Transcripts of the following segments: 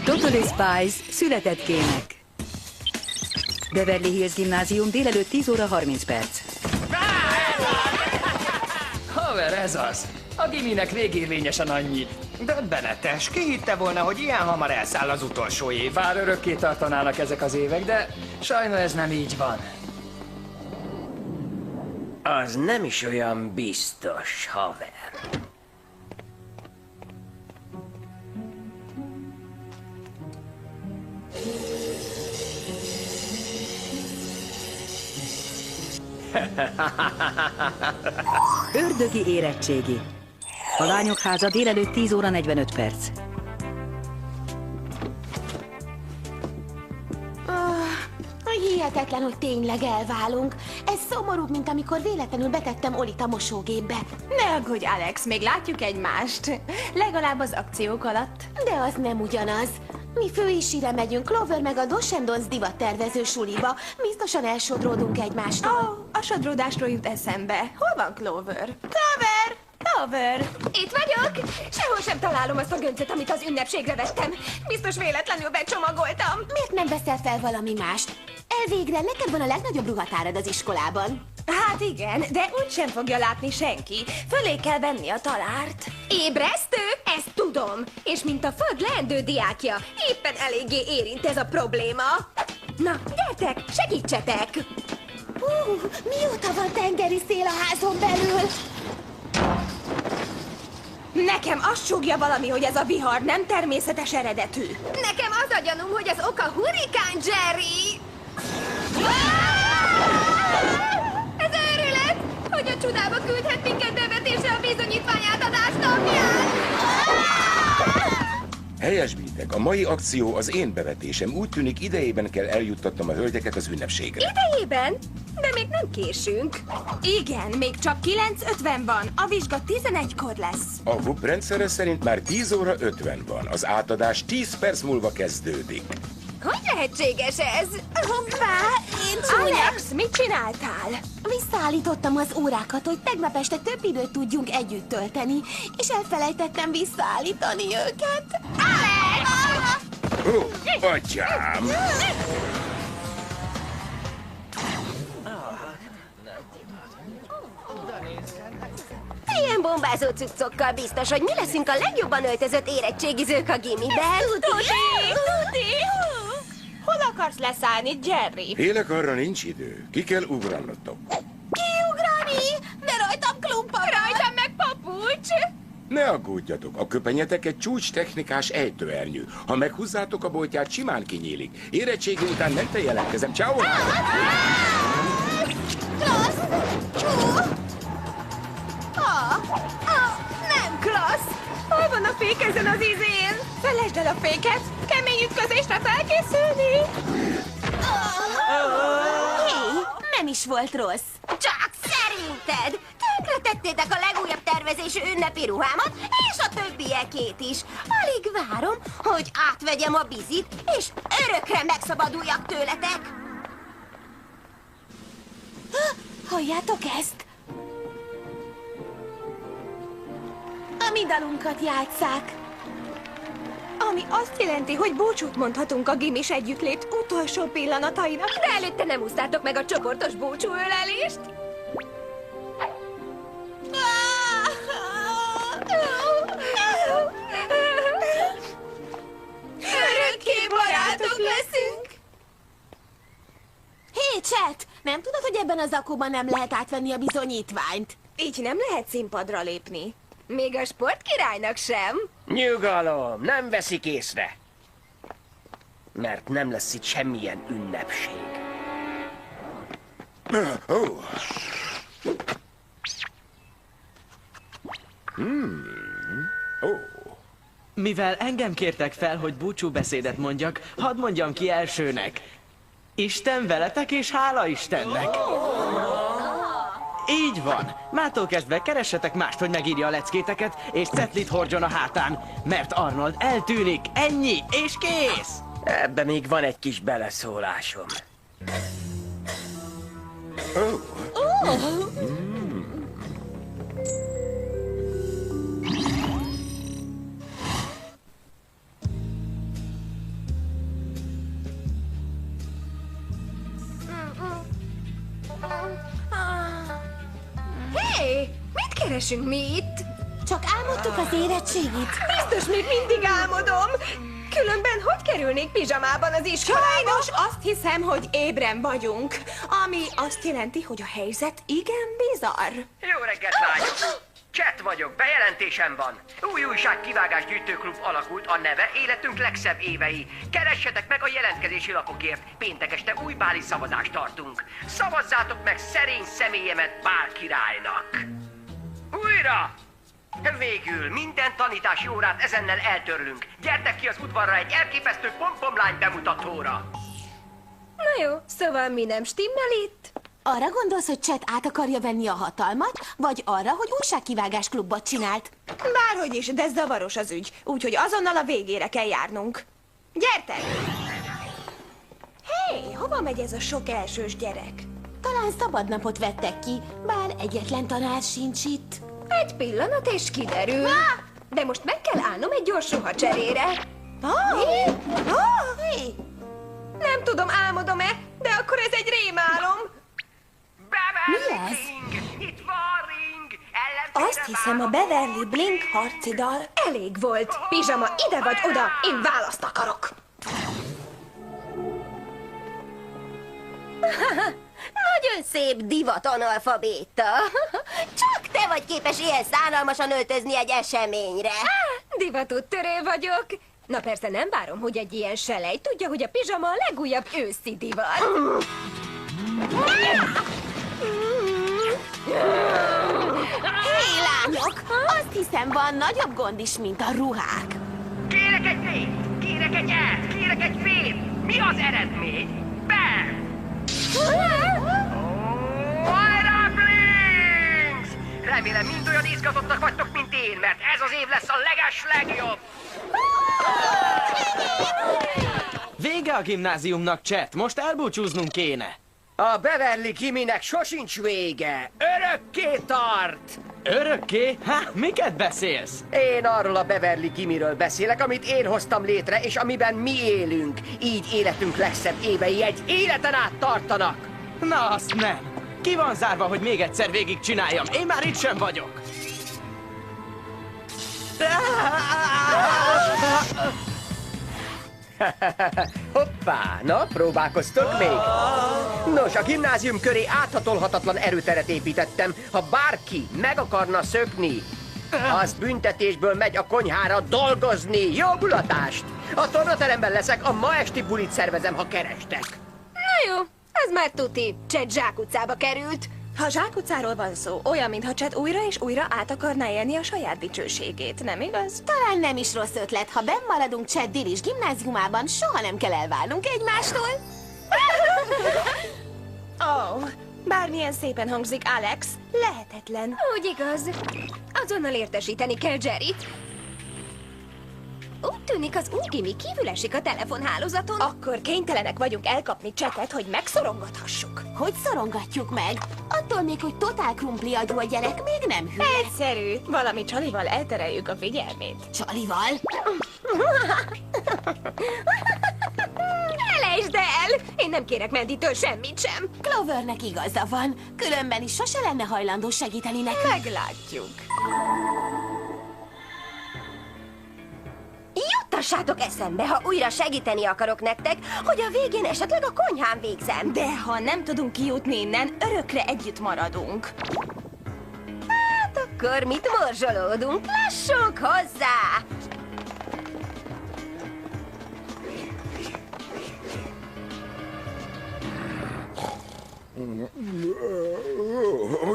Totally Spies született kémek. Beverly Hills Gimnázium délelőtt 10 óra 30 perc. Haver, ez az. A giminek végérvényesen annyi. Döbbenetes. Ki hitte volna, hogy ilyen hamar elszáll az utolsó év? Bár örökké tartanának ezek az évek, de sajnos ez nem így van. Az nem is olyan biztos, haver. Ördögi érettségi. A lányok háza délelőtt 10 óra 45 perc. Hihetetlen, hogy tényleg elválunk. Ez szomorúbb, mint amikor véletlenül betettem Olit a mosógépbe. Ne aggódj, Alex, még látjuk egymást. Legalább az akciók alatt. De az nem ugyanaz. Mi főisire megyünk, Clover meg a Dos and Don'ts divattervező suliba. Biztosan elsodródunk egymástól. A sodródásról jut eszembe. Hol van Clover? Clover! Clover! Itt vagyok! Sehol sem találom azt a göncöt, amit az ünnepségre vettem. Biztos véletlenül becsomagoltam. Miért nem veszel fel valami mást? Elvégre neked van a legnagyobb ruhatárad az iskolában. Hát igen, de úgy sem fogja látni senki. Fölé kell venni a talárt. Ébresztő? Ezt tudom. És mint a föld leendő diákja, éppen eléggé érint ez a probléma. Na, gyertek, segítsetek! Mióta van tengeri szél a házon belül? Nekem azt súgja valami, hogy ez a vihar nem természetes eredetű. Nekem az a gyanúm, hogy az oka hurrikán, Jerry! Ez őrület! Hogy a csodába küldhet minket bevetésre a bizonyítvány átadás napján! Helyesbítek, a mai akció az én bevetésem. Úgy tűnik, idejében kell eljuttatnom a hölgyeket az ünnepségre. Idejében? De még nem késünk. Igen, még csak 9:50 van. A vizsga 11-kor lesz. A WUP rendszere szerint már 10 óra 50 van. Az átadás 10 perc múlva kezdődik. Hogy lehetséges ez? Hoppá, én csúnya. Alex, mit csináltál? Visszaállítottam az órákat, hogy tegnap este több időt tudjunk együtt tölteni, és elfelejtettem visszaállítani őket. Alex! Ó, atyám! Ilyen bombázó cuccokkal biztos, hogy mi leszünk a legjobban öltözött érettségizők a gimiben. Tuti! Hol akarsz leszállni, Jerry? Félek, arra nincs idő. Ki kell ugranotok. Kiugrani! De rajtam klumpa van. Rajtam meg papucs! Ne aggódjatok, a köpenyetek egy csúcs-technikás ejtőernyő. Ha meghúzzátok a boltját, simán kinyílik. Érettségi után nem te jelentkezem. Ciao! Klassz! Nem klassz! Hol van a fék ezen az izén? Felejtsd el a féket! Kemény ütközésre felkészülni! Hé, nem is volt rossz. Csak szerinted! Tönkretettétek a legújabb tervezésű ünnepi ruhámat, és a többiekét is. Alig várom, hogy átvegyem a bizit, és örökre megszabaduljak tőletek. Halljátok ezt? A mi dalunkat játsszák. Ami azt jelenti, hogy búcsút mondhatunk a gimis együttlét utolsó pillanatainak. De előtte nem úsztátok meg a csoportos búcsúölelést? Örökké barátok leszünk! Hé, Chet! Nem tudod, hogy ebben a zakóban nem lehet átvenni a bizonyítványt? Így nem lehet színpadra lépni. Még a sportkirálynak sem. Nyugalom, nem veszik észre. Mert nem lesz itt semmilyen ünnepség. Ó. Ó. Mivel engem kértek fel, hogy búcsúbeszédet mondjak, hadd mondjam ki elsőnek. Isten veletek, és hála Istennek! Így van. Mától kezdve keressetek mást, hogy megírja a leckéteket, és cetlit hordjon a hátán, mert Arnold eltűnik. Ennyi, és kész! Ebbe még van egy kis beleszólásom. keresünk mi itt? Csak álmodtuk az érettségit. Biztos még mindig álmodom. Különben hogy kerülnék pizsamában az iskolába? Sajnos azt hiszem, hogy ébren vagyunk, ami azt jelenti, hogy a helyzet igen bizarr. Jó reggelt, lányok! Chat vagyok, bejelentésem van. Új újságkivágás gyűjtőklub alakult, a neve Életünk legszebb évei. Keressetek meg a jelentkezési lapokért. Péntek este újbáli szavazást tartunk. Szavazzátok meg szerény személyemet Bár királynak. Újra! Végül minden tanítási órát ezennel eltörlünk. Gyertek ki az udvarra egy elképesztő pompomlány bemutatóra. Na jó, szóval mi nem stimmel itt? Arra gondolsz, hogy Chet át akarja venni a hatalmat, vagy arra, hogy újságkivágás klubot csinált? Bárhogy is, de zavaros az ügy, úgyhogy azonnal a végére kell járnunk. Gyertek! Hé, hova megy ez a sok elsős gyerek? Talán szabadnapot vettek ki, bár egyetlen tanár sincs itt. Egy pillanat és kiderül. De most meg kell állnom egy gyors ruhacserére. Hé! Nem tudom, álmodom-e, de akkor ez egy rémálom. Mi ez? Itt van ring! Azt hiszem, a Beverly Blink harci dal. Elég volt. Pizsama ide vagy oda, én választ akarok. Nagyon szép divat analfabéta. Csak te vagy képes ilyen szánalmasan öltözni egy eseményre. Divatúttörő vagyok. Na persze nem várom, hogy egy ilyen selej tudja, hogy a pizsama a legújabb őszi divat. Hé, lányok! Azt hiszem, van nagyobb gond is, mint a ruhák. Kérek egy vét! Kérek egy ert! Kérek egy vét! Mi az eredmény? Be! Hajrá, Blinks! Remélem mind olyan izgatottak vagytok, mint én, mert ez az év lesz a legjobb! Vége a gimnáziumnak, Chet. Most elbúcsúznunk kéne. A Beverly Giminek sosincs vége! Örökké tart! Örökké? Miket beszélsz? Én arról a Beverly Gimiről beszélek, amit én hoztam létre, és amiben mi élünk. Így életünk legszebb évei egy életen át tartanak. Na azt nem. Ki van zárva, hogy még egyszer végigcsináljam? Én már itt sem vagyok. Hoppá, na, próbálkoztok még? Nos, a gimnázium köré áthatolhatatlan erőteret építettem. Ha bárki meg akarna szökni, az büntetésből megy a konyhára dolgozni. Jó mulatást! A tornateremben leszek, a ma esti bulit szervezem, ha kerestek. Na jó, ez már tuti. Chet zsákutcába került. Ha zsákutcáról van szó, olyan, mintha Chet újra és újra át akarná élni a saját dicsőségét, nem igaz? Talán nem is rossz ötlet, ha benn maradunk Chet Dilis gimnáziumában, soha nem kell elválnunk egymástól. Bármilyen szépen hangzik, Alex, lehetetlen. Úgy igaz. Azonnal értesíteni kell Jerryt. Úgy tűnik, az új gimi kívül esik a telefonhálózaton. Akkor kénytelenek vagyunk elkapni Chetet, hogy megszorongathassuk. Hogy szorongatjuk meg? Attól még, hogy totál krumpli agyú a gyerek, még nem hülye. Egyszerű. Valami csalival eltereljük a figyelmét. Csalival? Felejtsd el! Én nem kérek Manditől semmit sem. Clovernek igaza van, különben is sose lenne hajlandó segíteni nekünk. Meglátjuk. Juttassátok eszembe, ha újra segíteni akarok nektek, hogy a végén esetleg a konyhán végzem. De ha nem tudunk kijutni innen, örökre együtt maradunk. Hát akkor mit morzsolódunk? Lássunk hozzá!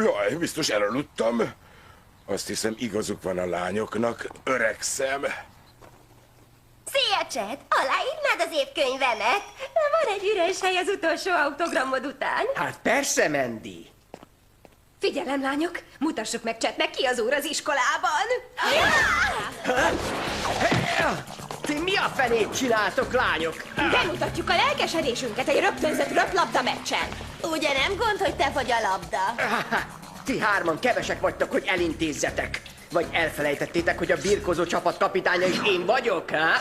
Jaj, biztos elaludtam. Azt hiszem, igazuk van a lányoknak. Öregszem. Szia, Chet! Aláírnád az évkönyvemet? Van egy üres hely az utolsó autogramod után. Hát persze, Mandy. Figyelem, lányok! Mutassuk meg Chetnek, ki az úr az iskolában! Ti mi a fenét csináltok, lányok? Bemutatjuk a lelkesedésünket egy rögtönzött röplabda meccsen. Ugye nem gond, hogy te vagy a labda? Ti hárman kevesek vagytok, hogy elintézzetek. Vagy elfelejtettétek, hogy a birkózó csapat kapitánya is én vagyok, ha?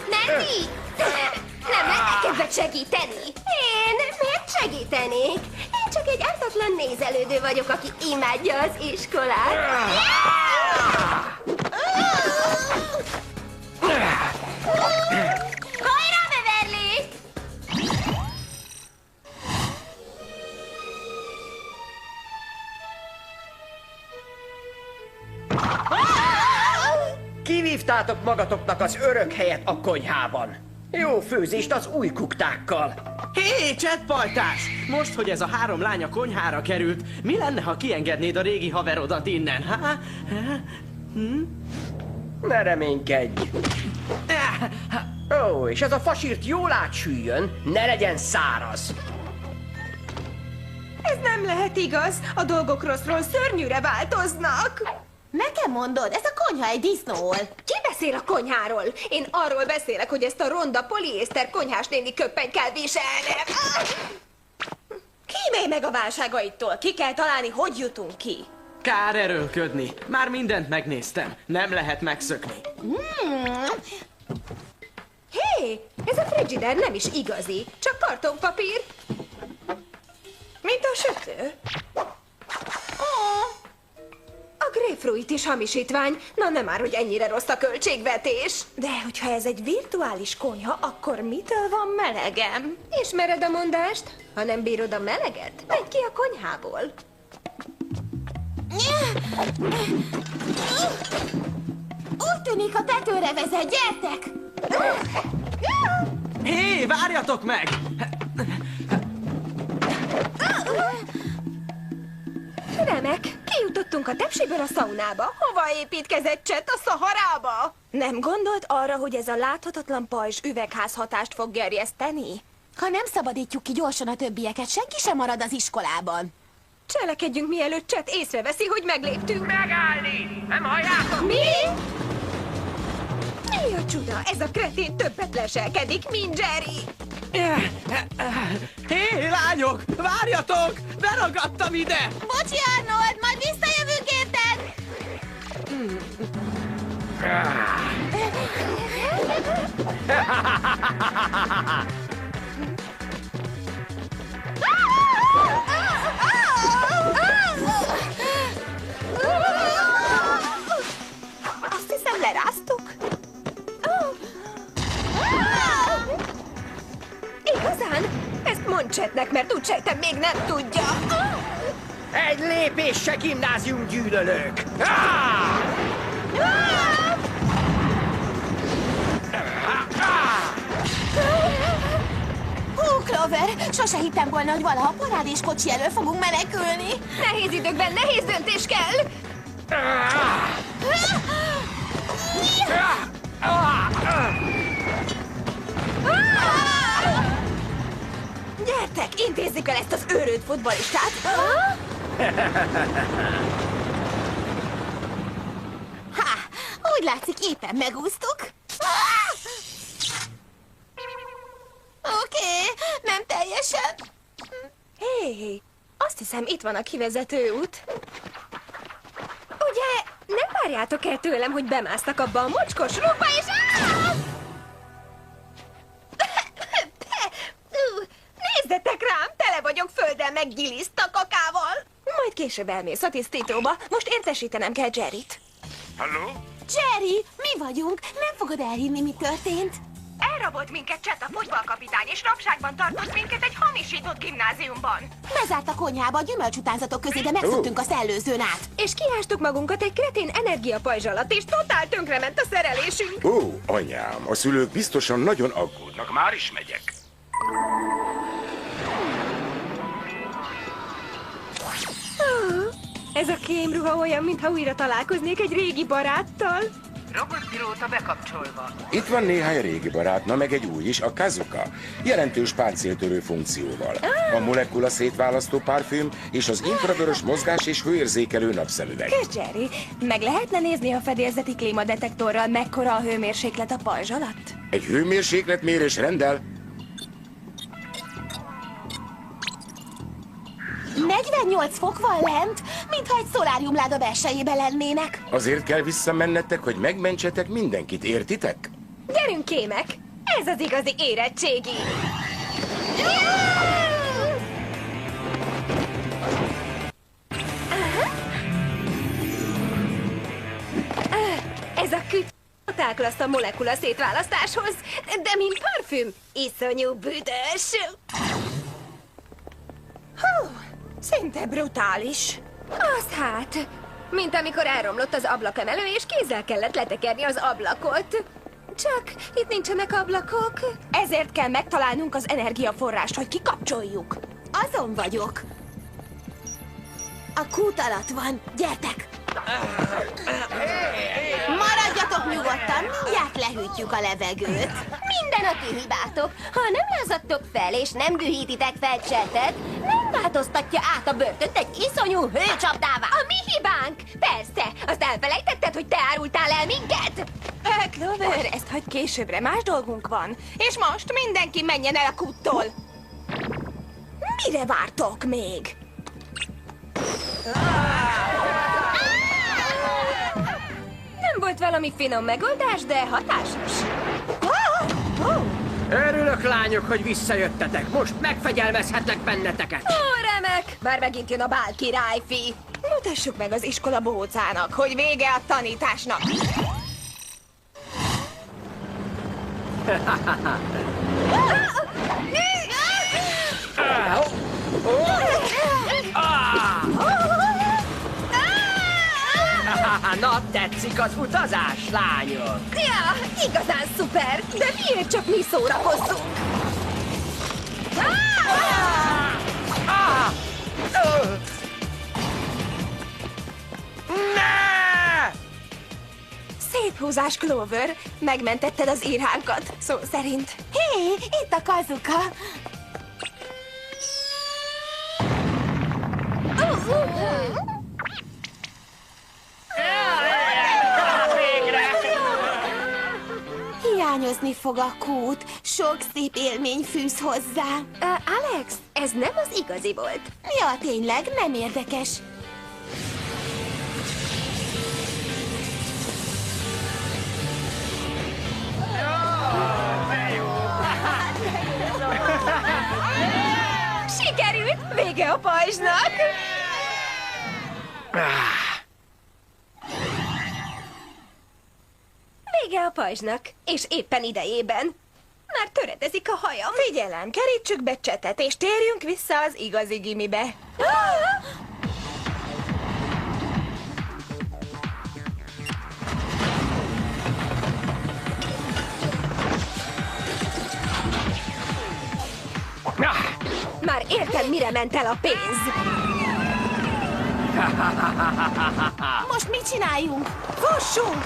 Mandy! Nem lenne kedved segíteni? Én miért segítenék? Én csak egy ártatlan nézelődő vagyok, aki imádja az iskolát. Hajrá, Beverly! Kivívtátok magatoknak az örök helyet a konyhában. Jó főzést az új kuktákkal. Hé, csettpajtás! Most, hogy ez a 3 lány a konyhára került, mi lenne, ha kiengednéd a régi haverodat innen, ha? Ne reménykedj. Ó, és ez a fasírt jól átsüljön, ne legyen száraz. Ez nem lehet igaz. A dolgok rosszról szörnyűre változnak. Nekem mondod, ez a konyha egy disznóol. Ki beszél a konyháról? Én arról beszélek, hogy ezt a ronda poliészter konyhás néni köppenyt kell viselnem. Kímélj meg a válságaitól. Ki kell találni, hogy jutunk ki. Kár erőlködni. Már mindent megnéztem. Nem lehet megszökni. Hé, ez a frigider nem is igazi, csak kartonpapír. Mint a sütő. A grapefruit is hamisítvány. Na nem már, hogy ennyire rossz a költségvetés. De hogyha ez egy virtuális konyha, akkor mitől van melegem? Ismered a mondást? Ha nem bírod a meleget, menj ki a konyhából. Úgy tűnik, a tetőre vezet, gyertek! Hé, várjatok meg! Remek, kijutottunk a tepsiből a szaunába. Hova építkezett Chet, a Szaharába? Nem gondolt arra, hogy ez a láthatatlan pajzs üvegházhatást fog gerjeszteni? Ha nem szabadítjuk ki gyorsan a többieket, senki sem marad az iskolában. Cselekedjünk, mielőtt Chet észreveszi, hogy megléptünk. Megállni! Nem halljátok? Mi? Mi a csuda? Ez a kretén többet leselkedik, mint Jerry. Hé, lányok! Várjatok! Beragadtam ide! Bocsi, Arnold, majd visszajövünk érted! Azt hiszem, leráztuk. Igazán? Ezt mondd Chetnek, mert úgy sejtem, még nem tudja. Egy lépésre gimnázium gyűlölők! Hú, Clover, sose hittem volna, hogy valaha parádéskocsi elől fogunk menekülni. Nehéz időkben nehéz döntés kell. Gyertek, intézzük el ezt az őrült futballistát. Ha, úgy látszik, éppen megúsztuk. Oké, nem teljesen. Hé, azt hiszem, itt van a kivezető út. Ugye, nem várjátok el tőlem, hogy bemásztak abba a mocskos rúgba, és... Nézzetek rám, tele vagyok földdel meggiliszta kakával. Majd később elmész a tisztítóba. Most értesítenem kell Jerryt. Halló? Jerry, mi vagyunk? Nem fogod elhinni, mi történt? Elrabolt minket Chet a futballkapitány, és rabságban tartott minket egy hamisított gimnáziumban. Bezárt a konyhába a gyümölcsutánzatok közé, de megszöktünk a szellőzőn át. És kiástuk magunkat egy kretén energiapajzs alatt, és totál tönkrement a szerelésünk. Ó, anyám, a szülők biztosan nagyon aggódnak. Már is megyek. Ez a kémruha olyan, mintha újra találkoznék egy régi baráttal. Robotpilóta bekapcsolva. Itt van néhány régi barátna, meg egy új is, a Kazuka. Jelentős páncéltörő funkcióval. A molekula szétválasztó parfüm és az infravörös mozgás és hőérzékelő napszemüveg. Kis Jerry, meg lehetne nézni a fedélzeti klímadetektorral, mekkora a hőmérséklet a pajzs alatt? Egy hőmérsékletmérés rendel? 48 fok van lent, mintha egy szoláriumláda belsejében lennének. Azért kell visszamennetek, hogy megmentsetek mindenkit, értitek? Gyerünk, kémek! Ez az igazi érettségi! Ez a küty totál klassz a molekula szétválasztáshoz, de mint parfüm, iszonyú büdös. Hú, szinte brutális. Az hát, mint amikor elromlott az ablakemelő, és kézzel kellett letekerni az ablakot. Csak itt nincsenek ablakok. Ezért kell megtalálnunk az energiaforrást, hogy kikapcsoljuk. Azon vagyok. A kút alatt van. Gyertek! Maradjatok nyugodtan, mindjárt lehűtjük a levegőt. Minden a ti hibátok. Ha nem lázadtok fel és nem dühítitek fel Csetet, nem változtatja át a börtönt egy iszonyú hőcsapdává. A mi hibánk! Persze! Azt elfelejtetted, hogy te árultál el minket? Clover, ezt hagyd későbbre, más dolgunk van. És most mindenki menjen el a kúttól. Mire vártok még? Nem volt valami finom megoldás, de hatásos. Örülök, lányok, hogy visszajöttetek. Most megfegyelmezhetlek benneteket. Ó, remek! Bár megint jön a bál királyfi. Mutassuk meg az iskola bohócának, hogy vége a tanításnak. Na, tetszik az utazás, lányok? Ja, igazán szuper, de miért csak mi szórakozzunk? Ne! Szép húzás, Clover. Megmentetted az írhánkat, szó szerint. Hé, itt a Kazuka. Hiányozni fog a kút. Sok szép élmény fűz hozzá. Alex, ez nem az igazi volt. Ja, tényleg, nem érdekes. Sikerült! Vége a pajzsnak! Vége a pajzsnak, és éppen idejében. Már töredezik a hajam. Figyelem, kerítsük be Csetet, és térjünk vissza az igazi gimibe. Már értem, mire ment el a pénz. Most mit csináljunk? Fussunk!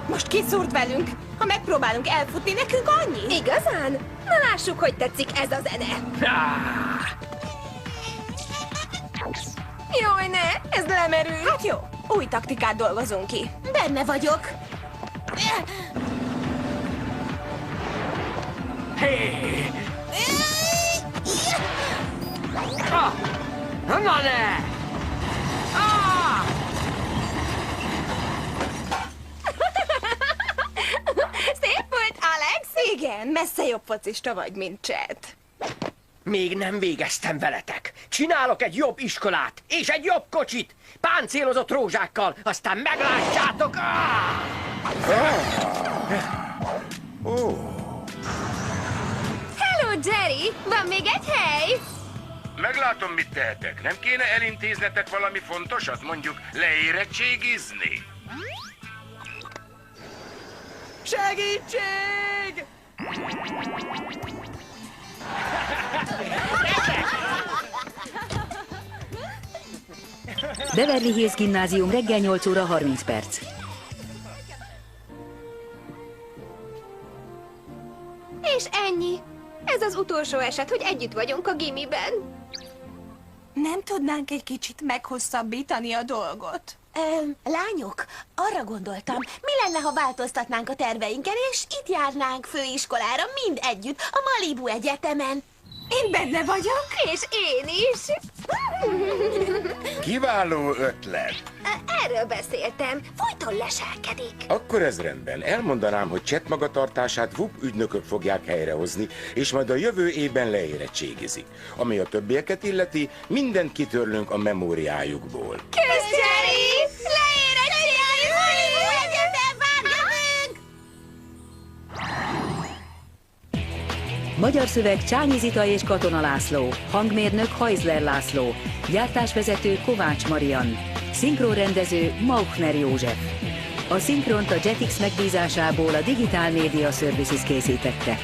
Most kiszúrt velünk. Ha megpróbálunk elfutni, nekünk annyi. Igazán? Na lássuk, hogy tetszik ez a zene. Jaj, ne! Ez lemerül. Hát jó, új taktikát dolgozunk ki. Benne vagyok. Na ne! Szép volt, Alex! Igen, messze jobb focista vagy, mint Chet. Még nem végeztem veletek. Csinálok egy jobb iskolát, és egy jobb kocsit, páncélozott rózsákkal, aztán meglátjátok! Hello, Jerry! Van még egy hely? Meglátom, mit tehetek. Nem kéne elintéznetek valami fontosat, mondjuk leérettségizni? Segítség! Beverly Hills Gimnázium reggel 8 óra 30 perc. És ennyi. Ez az utolsó eset, hogy együtt vagyunk a gimiben. Nem tudnánk egy kicsit meghosszabbítani a dolgot? Lányok, arra gondoltam, mi lenne, ha változtatnánk a terveinken, és itt járnánk főiskolára mind együtt, a Malibu Egyetemen. Én benne vagyok. És én is. Kiváló ötlet! Erről beszéltem. Folyton leselkedik. Akkor ez rendben. Elmondanám, hogy Chet magatartását VUP ügynökök fogják helyrehozni, és majd a jövő évben leérettségizik. Ami a többieket illeti, mindent kitörlünk a memóriájukból. Kösz, Jerry! Leérettségizünk! Malibu Egyetemben jövünk! Magyar szöveg Csányi Zita és Katona László, hangmérnök Hajzler László, gyártásvezető Kovács Marian, szinkronrendező Mauchner József. A szinkront a Jetix megbízásából a Digital Media Services készítette.